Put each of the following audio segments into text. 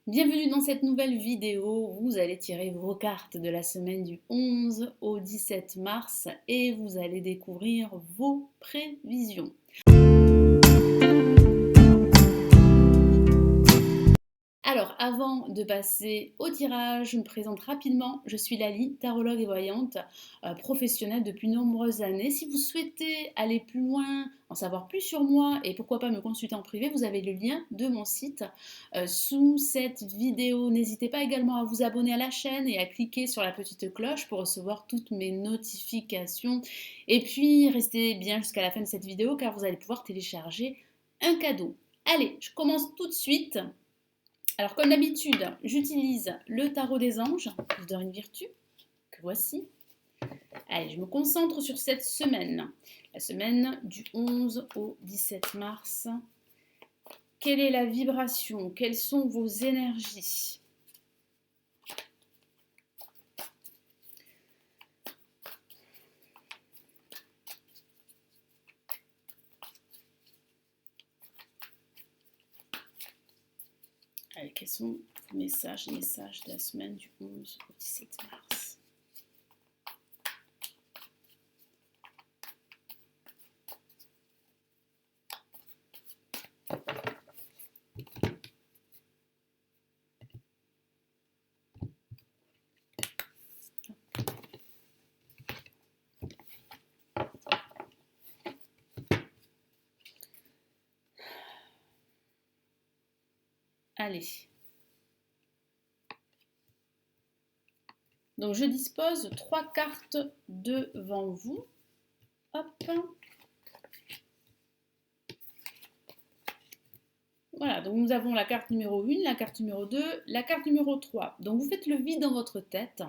Bienvenue dans cette nouvelle vidéo. Vous allez tirer vos cartes de la semaine du 11 au 17 mars et vous allez découvrir vos prévisions. Alors, avant de passer au tirage, je me présente rapidement. Je suis Lali, tarologue et voyante professionnelle depuis de nombreuses années. Si vous souhaitez aller plus loin, en savoir plus sur moi et pourquoi pas me consulter en privé, vous avez le lien de mon site sous cette vidéo. N'hésitez pas également à vous abonner à la chaîne et à cliquer sur la petite cloche pour recevoir toutes mes notifications. Et puis, restez bien jusqu'à la fin de cette vidéo car vous allez pouvoir télécharger un cadeau. Allez, je commence tout de suite. Alors, comme d'habitude, j'utilise le tarot des anges, de une vertu, que voici. Allez, je me concentre sur cette semaine, la semaine du 11 au 17 mars. Quelle est la vibration? Quelles sont vos énergies? Allez, quels sont vos messages de la semaine du 11 au 17 mars? Allez. Donc, je dispose 3 cartes devant vous. Hop. Voilà, donc nous avons la carte numéro 1, la carte numéro 2, la carte numéro 3. Donc, vous faites le vide dans votre tête.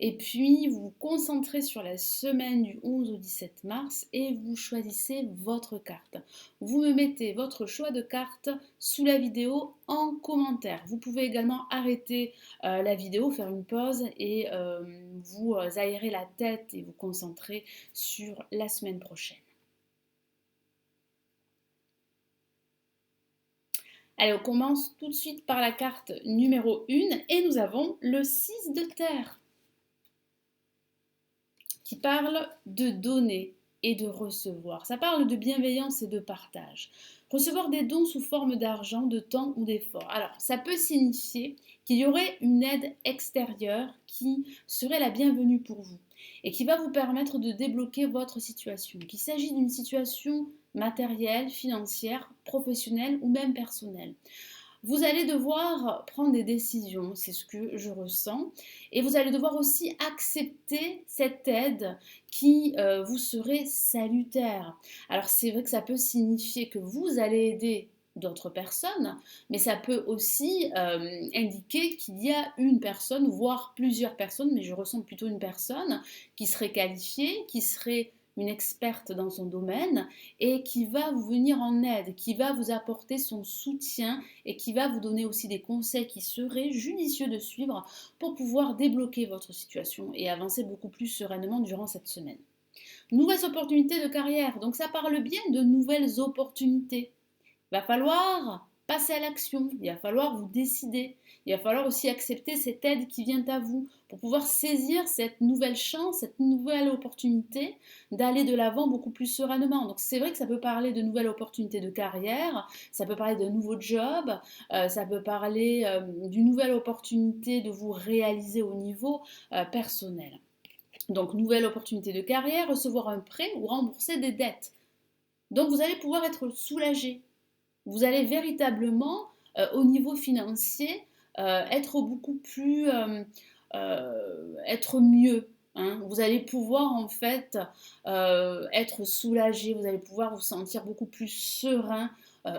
Et puis, vous vous concentrez sur la semaine du 11 au 17 mars et vous choisissez votre carte. Vous me mettez votre choix de carte sous la vidéo en commentaire. Vous pouvez également arrêter la vidéo, faire une pause et vous aérer la tête et vous concentrer sur la semaine prochaine. Allez, on commence tout de suite par la carte numéro 1 et nous avons le 6 de terre, qui parle de donner et de recevoir. Ça parle de bienveillance et de partage. Recevoir des dons sous forme d'argent, de temps ou d'effort. Alors, ça peut signifier qu'il y aurait une aide extérieure qui serait la bienvenue pour vous et qui va vous permettre de débloquer votre situation. Qu'il s'agit d'une situation matérielle, financière, professionnelle ou même personnelle. Vous allez devoir prendre des décisions, c'est ce que je ressens, et vous allez devoir aussi accepter cette aide qui vous serait salutaire. Alors c'est vrai que ça peut signifier que vous allez aider d'autres personnes, mais ça peut aussi indiquer qu'il y a une personne, voire plusieurs personnes, mais je ressens plutôt une personne qui serait qualifiée, qui serait une experte dans son domaine et qui va vous venir en aide, qui va vous apporter son soutien et qui va vous donner aussi des conseils qui seraient judicieux de suivre pour pouvoir débloquer votre situation et avancer beaucoup plus sereinement durant cette semaine. Nouvelles opportunités de carrière, donc ça parle bien de nouvelles opportunités. Il va falloir passer à l'action, il va falloir vous décider, il va falloir aussi accepter cette aide qui vient à vous pour pouvoir saisir cette nouvelle chance, cette nouvelle opportunité d'aller de l'avant beaucoup plus sereinement. Donc c'est vrai que ça peut parler de nouvelles opportunités de carrière, ça peut parler de nouveaux jobs, ça peut parler d'une nouvelle opportunité de vous réaliser au niveau personnel. Donc nouvelle opportunité de carrière, recevoir un prêt ou rembourser des dettes. Donc vous allez pouvoir être soulagé. Vous allez véritablement, au niveau financier, être beaucoup plus, être mieux. Hein. Vous allez pouvoir en fait être soulagé, vous allez pouvoir vous sentir beaucoup plus serein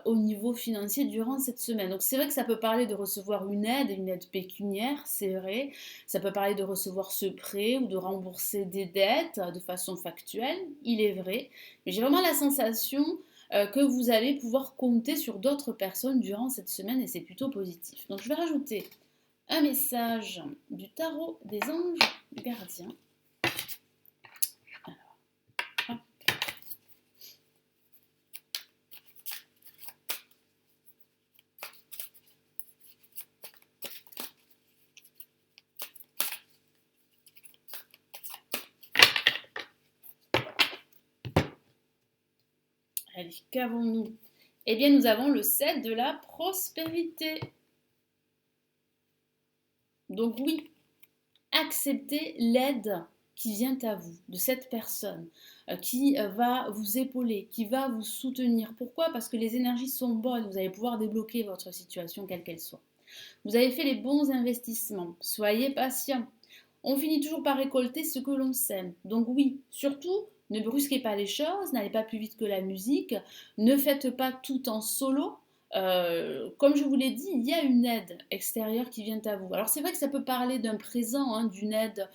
au niveau financier durant cette semaine. Donc c'est vrai que ça peut parler de recevoir une aide pécuniaire, c'est vrai. Ça peut parler de recevoir ce prêt ou de rembourser des dettes de façon factuelle, il est vrai. Mais j'ai vraiment la sensation que vous allez pouvoir compter sur d'autres personnes durant cette semaine et c'est plutôt positif. Donc je vais rajouter un message du tarot des anges gardiens. Alors, hop. Allez, qu'avons-nous? Eh bien, nous avons le 7 de la prospérité. Donc oui, acceptez l'aide qui vient à vous, de cette personne, qui va vous épauler, qui va vous soutenir. Pourquoi? Parce que les énergies sont bonnes, vous allez pouvoir débloquer votre situation, quelle qu'elle soit. Vous avez fait les bons investissements, soyez patient. On finit toujours par récolter ce que l'on sème. Donc oui, surtout, ne brusquez pas les choses, n'allez pas plus vite que la musique, ne faites pas tout en solo. Comme je vous l'ai dit, il y a une aide extérieure qui vient à vous. Alors c'est vrai que ça peut parler d'un présent, hein, d'une aide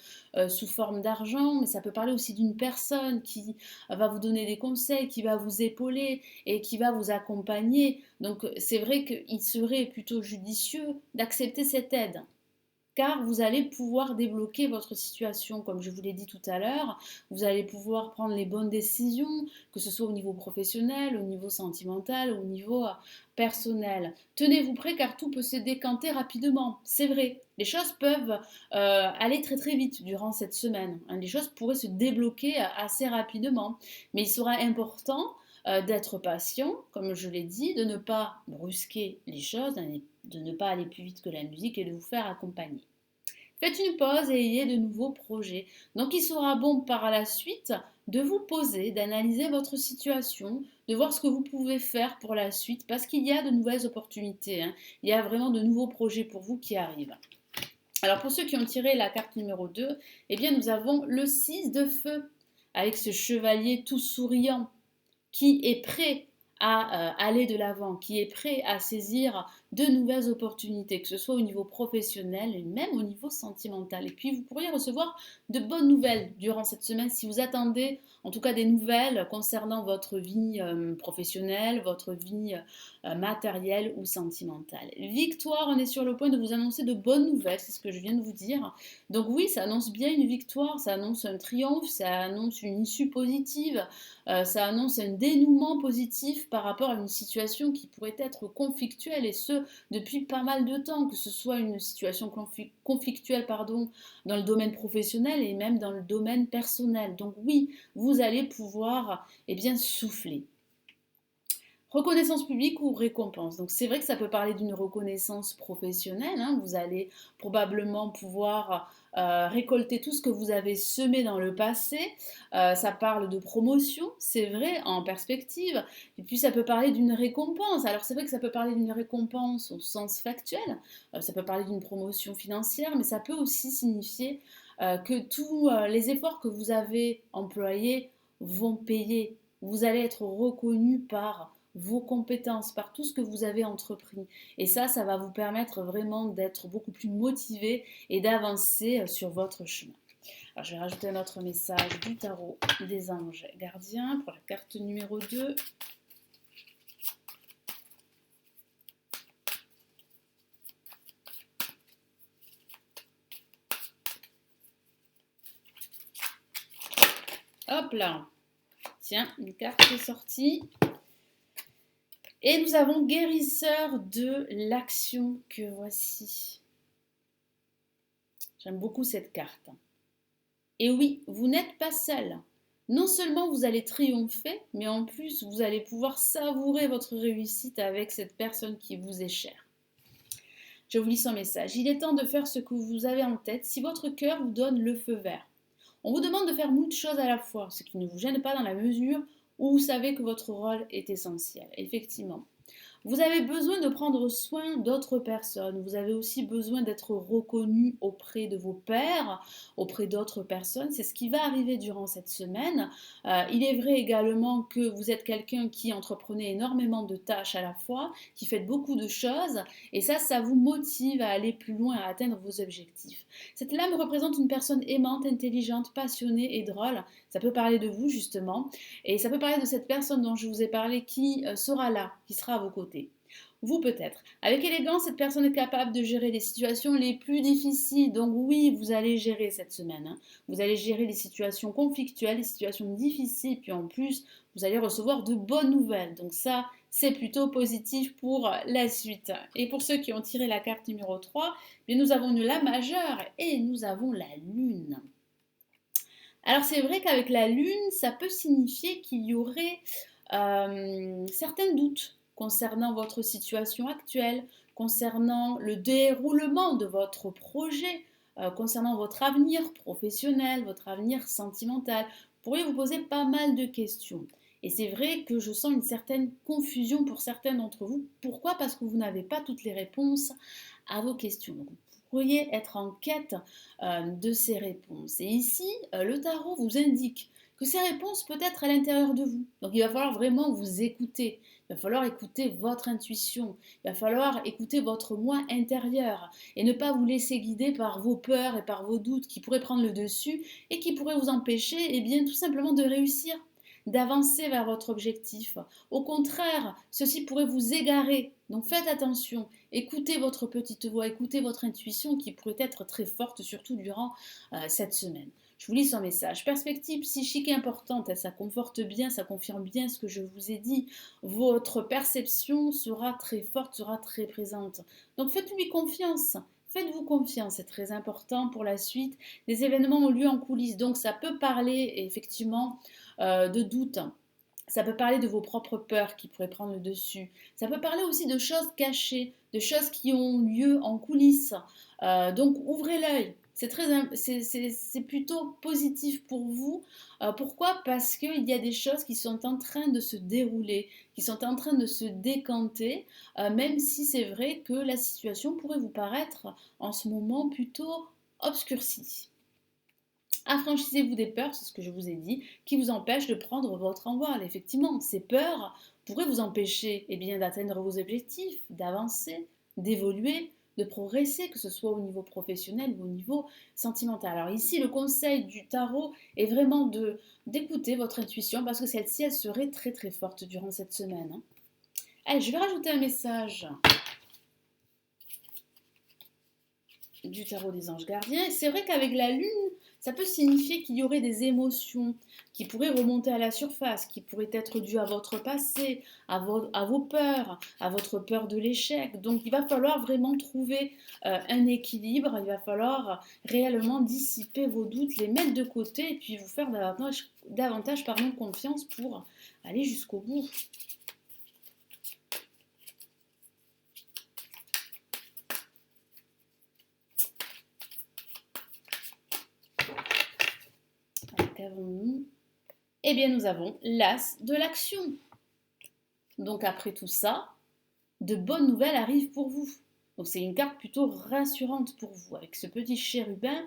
sous forme d'argent, mais ça peut parler aussi d'une personne qui va vous donner des conseils, qui va vous épauler et qui va vous accompagner. Donc c'est vrai qu'il serait plutôt judicieux d'accepter cette aide car vous allez pouvoir débloquer votre situation, comme je vous l'ai dit tout à l'heure. Vous allez pouvoir prendre les bonnes décisions, que ce soit au niveau professionnel, au niveau sentimental, au niveau personnel. Tenez-vous prêt car tout peut se décanter rapidement. C'est vrai, les choses peuvent aller très très vite durant cette semaine. Les choses pourraient se débloquer assez rapidement. Mais il sera important d'être patient, comme je l'ai dit, de ne pas brusquer les choses, de ne pas aller plus vite que la musique et de vous faire accompagner. Faites une pause et ayez de nouveaux projets. Donc il sera bon par la suite de vous poser, d'analyser votre situation, de voir ce que vous pouvez faire pour la suite, parce qu'il y a de nouvelles opportunités, hein. Il y a vraiment de nouveaux projets pour vous qui arrivent. Alors pour ceux qui ont tiré la carte numéro 2, eh bien nous avons le 6 de feu, avec ce chevalier tout souriant qui est prêt à aller de l'avant, qui est prêt à saisir de nouvelles opportunités, que ce soit au niveau professionnel et même au niveau sentimental. Et puis vous pourriez recevoir de bonnes nouvelles durant cette semaine si vous attendez en tout cas des nouvelles concernant votre vie professionnelle, votre vie matérielle ou sentimentale. Victoire, on est sur le point de vous annoncer de bonnes nouvelles, c'est ce que je viens de vous dire. Donc oui, ça annonce bien une victoire, ça annonce un triomphe, ça annonce une issue positive, ça annonce un dénouement positif par rapport à une situation qui pourrait être conflictuelle et ce depuis pas mal de temps, que ce soit une situation conflictuelle dans le domaine professionnel et même dans le domaine personnel. Donc oui, vous allez pouvoir bien souffler. Reconnaissance publique ou récompense. Donc c'est vrai que ça peut parler d'une reconnaissance professionnelle, hein. Vous allez probablement pouvoir récolter tout ce que vous avez semé dans le passé. Ça parle de promotion, c'est vrai, en perspective. Et puis ça peut parler d'une récompense. Alors c'est vrai que ça peut parler d'une récompense au sens factuel. Ça peut parler d'une promotion financière, mais ça peut aussi signifier que tous les efforts que vous avez employés vont payer. Vous allez être reconnu par vos compétences, par tout ce que vous avez entrepris. Et ça va vous permettre vraiment d'être beaucoup plus motivé et d'avancer sur votre chemin. Alors, je vais rajouter un autre message du tarot des anges gardiens pour la carte numéro 2. Hop là. Tiens, une carte est sortie. Et nous avons guérisseur de l'action que voici. J'aime beaucoup cette carte. Et oui, vous n'êtes pas seul. Non seulement vous allez triompher, mais en plus vous allez pouvoir savourer votre réussite avec cette personne qui vous est chère. Je vous lis son message. Il est temps de faire ce que vous avez en tête si votre cœur vous donne le feu vert. On vous demande de faire moult choses à la fois, ce qui ne vous gêne pas dans la mesure où vous savez que votre rôle est essentiel. Effectivement. Vous avez besoin de prendre soin d'autres personnes. Vous avez aussi besoin d'être reconnu auprès de vos pairs, auprès d'autres personnes. C'est ce qui va arriver durant cette semaine. Il est vrai également que vous êtes quelqu'un qui entreprenait énormément de tâches à la fois, qui fait beaucoup de choses. Et ça vous motive à aller plus loin, à atteindre vos objectifs. Cette lame représente une personne aimante, intelligente, passionnée et drôle. Ça peut parler de vous justement. Et ça peut parler de cette personne dont je vous ai parlé qui sera là, qui sera à vos côtés. Vous peut-être. Avec élégance, cette personne est capable de gérer les situations les plus difficiles. Donc oui, vous allez gérer cette semaine, hein. Vous allez gérer les situations conflictuelles, les situations difficiles. Puis en plus, vous allez recevoir de bonnes nouvelles. Donc ça, c'est plutôt positif pour la suite. Et pour ceux qui ont tiré la carte numéro 3, bien, nous avons une La majeure et nous avons la Lune. Alors c'est vrai qu'avec la Lune, ça peut signifier qu'il y aurait certains doutes concernant votre situation actuelle, concernant le déroulement de votre projet, concernant votre avenir professionnel, votre avenir sentimental. Vous pourriez vous poser pas mal de questions. Et c'est vrai que je sens une certaine confusion pour certains d'entre vous. Pourquoi? Parce que vous n'avez pas toutes les réponses à vos questions. Donc, vous pourriez être en quête de ces réponses. Et ici, le tarot vous indique que ces réponses peuvent être à l'intérieur de vous. Donc il va falloir vraiment vous écouter. Il va falloir écouter votre intuition. Il va falloir écouter votre moi intérieur et ne pas vous laisser guider par vos peurs et par vos doutes qui pourraient prendre le dessus et qui pourraient vous empêcher, eh bien, tout simplement de réussir, d'avancer vers votre objectif. Au contraire, ceci pourrait vous égarer. Donc faites attention, écoutez votre petite voix, écoutez votre intuition qui pourrait être très forte, surtout durant cette semaine. Je vous lis son message. Perspective psychique importante, ça conforte bien, ça confirme bien ce que je vous ai dit. Votre perception sera très forte, sera très présente. Donc faites-lui confiance. Faites-vous confiance, c'est très important pour la suite. Des événements ont lieu en coulisses, donc ça peut parler effectivement de doute. Ça peut parler de vos propres peurs qui pourraient prendre le dessus. Ça peut parler aussi de choses cachées, de choses qui ont lieu en coulisses. Donc ouvrez l'œil. C'est plutôt positif pour vous. Pourquoi? Parce qu'il y a des choses qui sont en train de se dérouler, qui sont en train de se décanter, même si c'est vrai que la situation pourrait vous paraître en ce moment plutôt obscurcie. Affranchissez-vous des peurs, c'est ce que je vous ai dit, qui vous empêchent de prendre votre envol. Effectivement, ces peurs pourraient vous empêcher d'atteindre vos objectifs, d'avancer, d'évoluer, de progresser, que ce soit au niveau professionnel ou au niveau sentimental. Alors ici, le conseil du tarot est vraiment d'écouter votre intuition parce que celle-ci, elle serait très très forte durant cette semaine. Allez, je vais rajouter un message du tarot des anges gardiens. Et c'est vrai qu'avec la lune, ça peut signifier qu'il y aurait des émotions qui pourraient remonter à la surface, qui pourraient être dues à votre passé, à vos peurs, à votre peur de l'échec. Donc il va falloir vraiment trouver un équilibre, il va falloir réellement dissiper vos doutes, les mettre de côté et puis vous faire davantage confiance pour aller jusqu'au bout. Qu'avons-nous? Eh bien, nous avons l'as de l'action. Donc, après tout ça, de bonnes nouvelles arrivent pour vous. Donc, c'est une carte plutôt rassurante pour vous, avec ce petit chérubin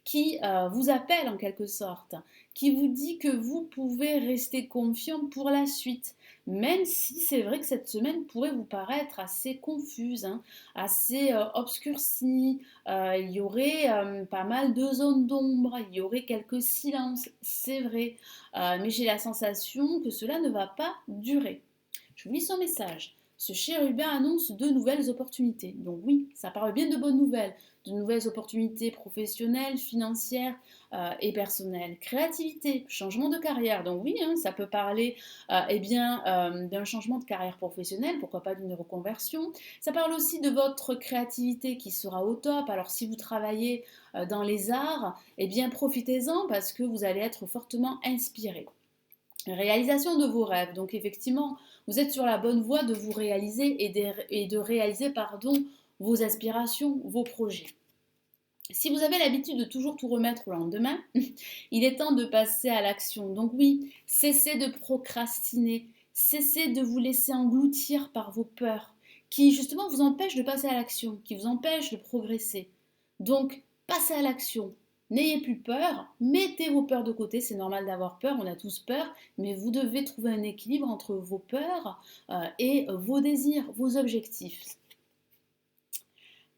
qui vous appelle en quelque sorte, qui vous dit que vous pouvez rester confiant pour la suite, même si c'est vrai que cette semaine pourrait vous paraître assez confuse, assez obscurcie, il y aurait pas mal de zones d'ombre, il y aurait quelques silences, c'est vrai, mais j'ai la sensation que cela ne va pas durer. Je vous lis son message. Ce chérubin annonce de nouvelles opportunités. Donc oui, ça parle bien de bonnes nouvelles. De nouvelles opportunités professionnelles, financières et personnelles. Créativité, changement de carrière. Donc oui, ça peut parler d'un changement de carrière professionnelle, pourquoi pas d'une reconversion. Ça parle aussi de votre créativité qui sera au top. Alors si vous travaillez dans les arts, profitez-en parce que vous allez être fortement inspiré. Réalisation de vos rêves. Donc effectivement, vous êtes sur la bonne voie de vous réaliser et de réaliser vos aspirations, vos projets. Si vous avez l'habitude de toujours tout remettre au lendemain, il est temps de passer à l'action. Donc oui, cessez de procrastiner, cessez de vous laisser engloutir par vos peurs qui justement vous empêchent de passer à l'action, qui vous empêchent de progresser. Donc passez à l'action. N'ayez plus peur, mettez vos peurs de côté, c'est normal d'avoir peur, on a tous peur, mais vous devez trouver un équilibre entre vos peurs et vos désirs, vos objectifs.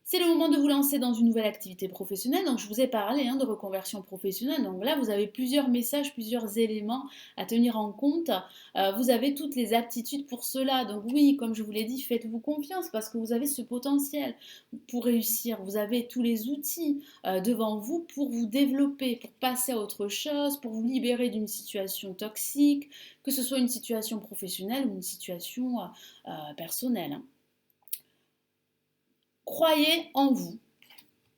C'est le moment de vous lancer dans une nouvelle activité professionnelle. Donc, je vous ai parlé de reconversion professionnelle. Donc là, vous avez plusieurs messages, plusieurs éléments à tenir en compte. Vous avez toutes les aptitudes pour cela. Donc oui, comme je vous l'ai dit, faites-vous confiance parce que vous avez ce potentiel pour réussir. Vous avez tous les outils devant vous pour vous développer, pour passer à autre chose, pour vous libérer d'une situation toxique, que ce soit une situation professionnelle ou une situation personnelle. Croyez en vous.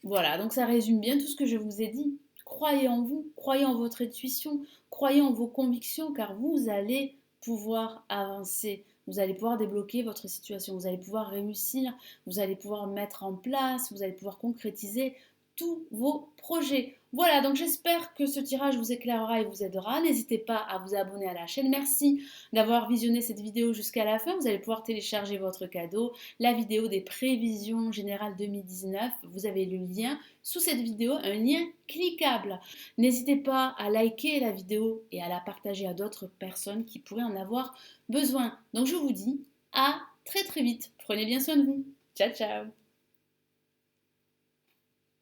Voilà, donc ça résume bien tout ce que je vous ai dit. Croyez en vous, croyez en votre intuition, croyez en vos convictions car vous allez pouvoir avancer. Vous allez pouvoir débloquer votre situation, vous allez pouvoir réussir, vous allez pouvoir mettre en place, vous allez pouvoir concrétiser tous vos projets. Voilà, donc j'espère que ce tirage vous éclairera et vous aidera. N'hésitez pas à vous abonner à la chaîne. Merci d'avoir visionné cette vidéo jusqu'à la fin. Vous allez pouvoir télécharger votre cadeau, la vidéo des prévisions générales 2019. Vous avez le lien sous cette vidéo, un lien cliquable. N'hésitez pas à liker la vidéo et à la partager à d'autres personnes qui pourraient en avoir besoin. Donc je vous dis à très très vite. Prenez bien soin de vous. Ciao ciao.